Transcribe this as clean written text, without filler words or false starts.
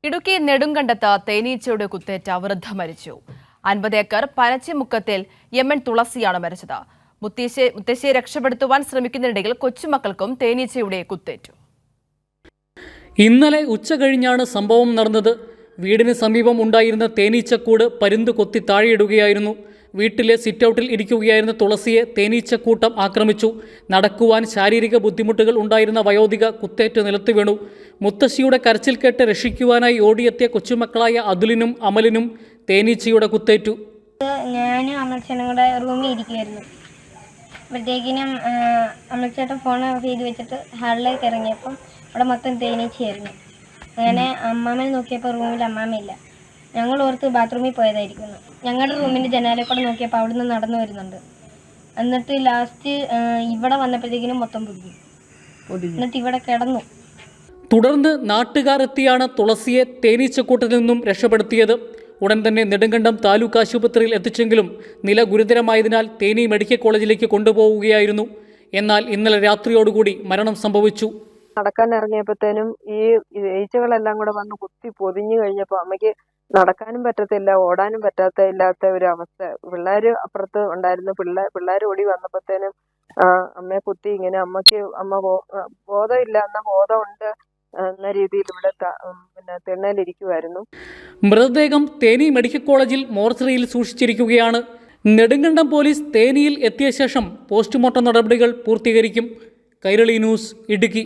ഇടുക്കി നെടുങ്കണ്ടത്ത് തേനീച്ചയുടെ കുത്തേറ്റ വൃദ്ധ മരിച്ചു. 50 ഏക്കർ പനച്ചിമുക്കത്തിൽ എം.എൻ. തുളസിയാണ് മരിച്ചത്. മുത്തശ്ശിയെ രക്ഷപ്പെടുത്തുവാൻ ശ്രമിക്കുന്നതിനിടയിൽ കൊച്ചുമക്കൾക്കും തേനീച്ചയുടെ കുത്തേറ്റു. ഇന്നലെ ഉച്ച കഴിഞ്ഞാണ് സംഭവം നടന്നത്. വീടിന് സമീപം ഉണ്ടായിരുന്ന തേനീച്ചക്കൂട് പരുന്ത് കൊത്തി താഴെയിടുകയായിരുന്നു. വീട്ടിലെ സിറ്റൗട്ടിൽ ഇരിക്കുകയായിരുന്ന തുളസിയെ തേനീച്ചക്കൂട്ടം ആക്രമിച്ചു. നടക്കുവാൻ ശാരീരിക ബുദ്ധിമുട്ടുകൾ ഉണ്ടായിരുന്ന വയോധിക കുത്തേറ്റ് നിലത്ത് വീണു. മുത്തശ്ശിയുടെ കരച്ചിൽ കേട്ട് രക്ഷിക്കുവാനായി ഓടിയെത്തിയ കൊച്ചുമക്കളായ അതുലിനും അമലിനും തേനീച്ചയുടെ കുത്തേറ്റു. ഞാനും അമൽച്ചേട്ടനും കൂടെ റൂമിൽ ഇരിക്കുമായിരുന്നു. അപ്പോഴത്തേക്കിനും അമൽച്ചേട്ടൻ ഫോൺ ചെയ്ത് വെച്ചിട്ട് ഹാളിലേക്ക് ഇറങ്ങിയപ്പം അവിടെ മൊത്തം തേനീച്ചയായിരുന്നു. അങ്ങനെ അമ്മാമ്മ നോക്കിയപ്പോൾ റൂമിൽ അമ്മാമ്മയില്ല. ഞങ്ങൾ ഓർത്ത് ബാത്റൂമിൽ പോയതായിരിക്കുന്നു. ഞങ്ങളുടെ റൂമിൻ്റെ ജനാലയിൽ കൂടെ നോക്കിയപ്പോൾ അവിടുന്ന് നടന്നു വരുന്നുണ്ട്. എന്നിട്ട് ലാസ്റ്റ് ഇവിടെ വന്നപ്പോഴത്തേക്കിനും മൊത്തം പൊടിഞ്ഞു. എന്നിട്ട് ഇവിടെ കിടന്നു. തുടർന്ന് നാട്ടുകാർ എത്തിയാണ് തുളസിയെ തേനീച്ചക്കൂട്ടത്തിൽ നിന്നും രക്ഷപ്പെടുത്തിയത്. ഉടൻ തന്നെ നെടുങ്കണ്ടം താലൂക്ക് ആശുപത്രിയിൽ എത്തിച്ചെങ്കിലും നില ഗുരുതരമായതിനാൽ തേനി മെഡിക്കൽ കോളേജിലേക്ക് കൊണ്ടുപോവുകയായിരുന്നു. എന്നാൽ ഇന്നലെ രാത്രിയോടുകൂടി മരണം സംഭവിച്ചു. നടക്കാൻ ഇറങ്ങിയപ്പോഴത്തേനും ഈ ഈച്ചകളെല്ലാം കൂടെ വന്ന് കുത്തി പൊതിഞ്ഞു കഴിഞ്ഞപ്പോൾ അമ്മയ്ക്ക് നടക്കാനും പറ്റത്തില്ല, ഓടാനും ഇല്ലാത്ത ഒരു അവസ്ഥ. പിള്ളേര് അപ്പുറത്ത് ഉണ്ടായിരുന്നു. പിള്ളേർ ഓടി വന്നപ്പോഴത്തേനും അമ്മയെ കുത്തി. ഇങ്ങനെ അമ്മ ബോധമില്ല എന്ന ബോധമുണ്ട് എന്ന രീതിയിൽ ഇവിടെ തിണ്ണയിലിരിക്കുമായിരുന്നു. മൃതദേഹം തേനി മെഡിക്കൽ കോളേജിൽ മോർച്ചറിയിൽ സൂക്ഷിച്ചിരിക്കുകയാണ്. നെടുങ്കണ്ടം പോലീസ് തേനിയിൽ എത്തിയ ശേഷം പോസ്റ്റ്മോർട്ടം നടപടികൾ പൂർത്തീകരിക്കും. കൈരളി ന്യൂസ്, ഇടുക്കി.